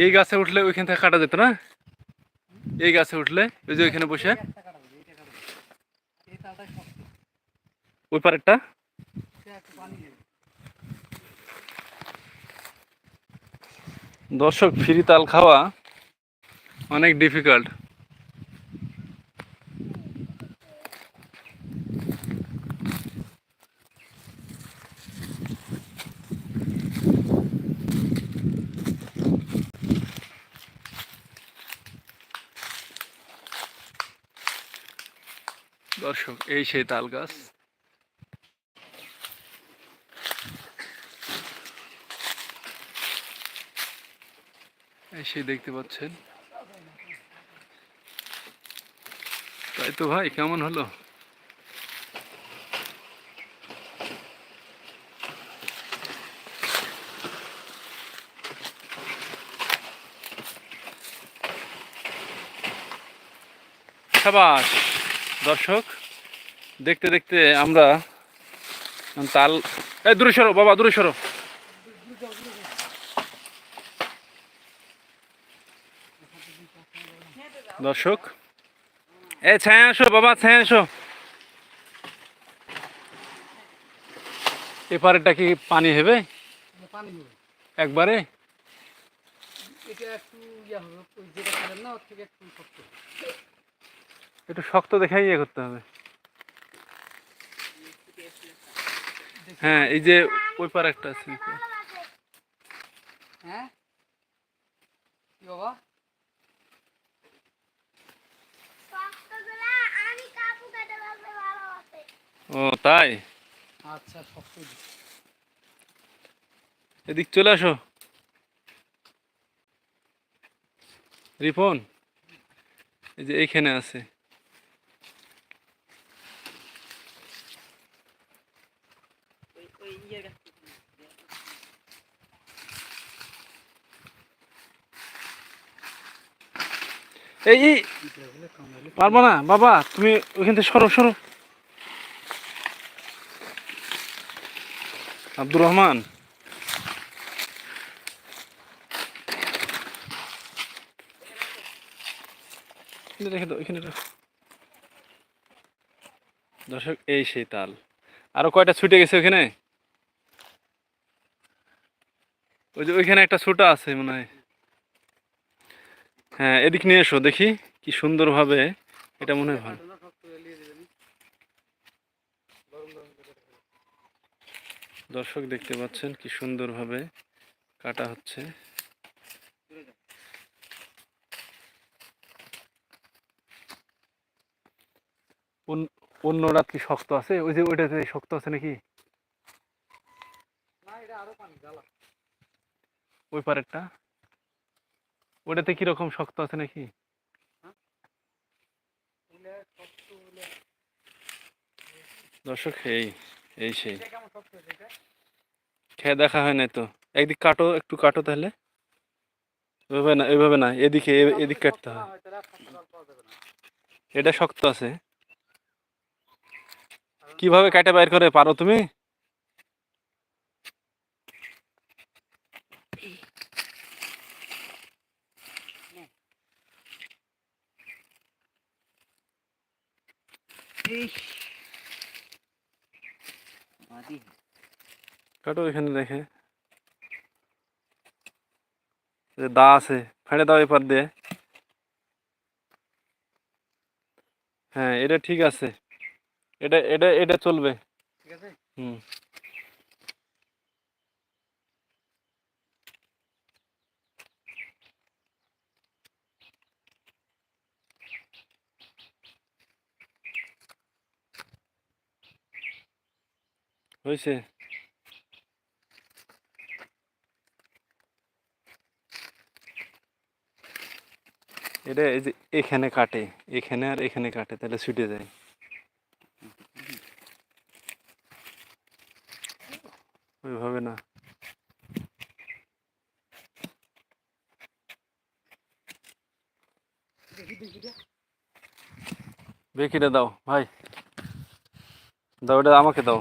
এই গাছে উঠলে ওইখান থেকে কাটা যেত না? এই গাছে উঠলে ওই যে ওইখানে বসে ওই পারেরটা। দর্শক, ফ্রি তাল খাওয়া অনেক ডিফিকাল্ট। দর্শক, এই সেই তাল গাছ। এই সেই দেখতে পাচ্ছেন। তাই তো ভাই, কেমন হলো? সাবাস। দর্শক, দেখতে দেখতে আমরা তাল, এই দূরে সরো বাবা, দূরে সরো। দর্শক, এই ছায়া আসো বাবা, ছায়া আসো। এপারেটা কি পানি হবে একবারে? একটু শক্ত দেখাই ইয়ে করতে হবে। হ্যাঁ, এই যে ওই পার একটা আছে। হ্যাঁ কি বাবা? ও তাই? আচ্ছা, শক্ত। এদিক চলে আসো রিপন, এই যে এইখানে আছে। এই এই পারবো না বাবা, তুমি ওইখান থেকে সরো সরো। আব্দুর রহমান, রেখে দাও, এখানে রাখো। দর্শক, এই সেই তাল। আরো কয়টা ছুটে গেছে ওখানে? ওই যে ওইখানে একটা ছোটা আছে মনে হয়। হ্যাঁ, এদিক নিয়ে এসো দেখি কি সুন্দর ভাবে। এটা মনে হয় ভালো। দর্শক, দেখতে পাচ্ছেন কি সুন্দর ভাবে কাটা হচ্ছে। অন্যটা কি শক্ত আছে? ওই যে ওইটাতে শক্ত আছে নাকি? ওই পারেরটা, ওটাতে কিরকম শক্ত আছে নাকি? দর্শক, এই এই সেই খেয়ে দেখা হয় না তো। একদিক কাটো, একটু কাটো তাহলে। ওইভাবে না, ওইভাবে না, এদিকে এদিক কাটতে হয়। এটা শক্ত আছে। কিভাবে কাটে বাইর করে পারো তুমি? কাটো এখানে দেখে, দা আছে, ফেড়ে দাও এপার দিয়ে। হ্যাঁ, এটা ঠিক আছে। এটা এটা এটা চলবে। ঠিক আছে। হুম, হয়েছে। এটা এই যে এখানে কাটে, এখানে আর এখানে কাটে, তাহলে ছুটে যায়। ওইভাবে না। বেকিটা দাও ভাই, দাও, ওটা আমাকে দাও।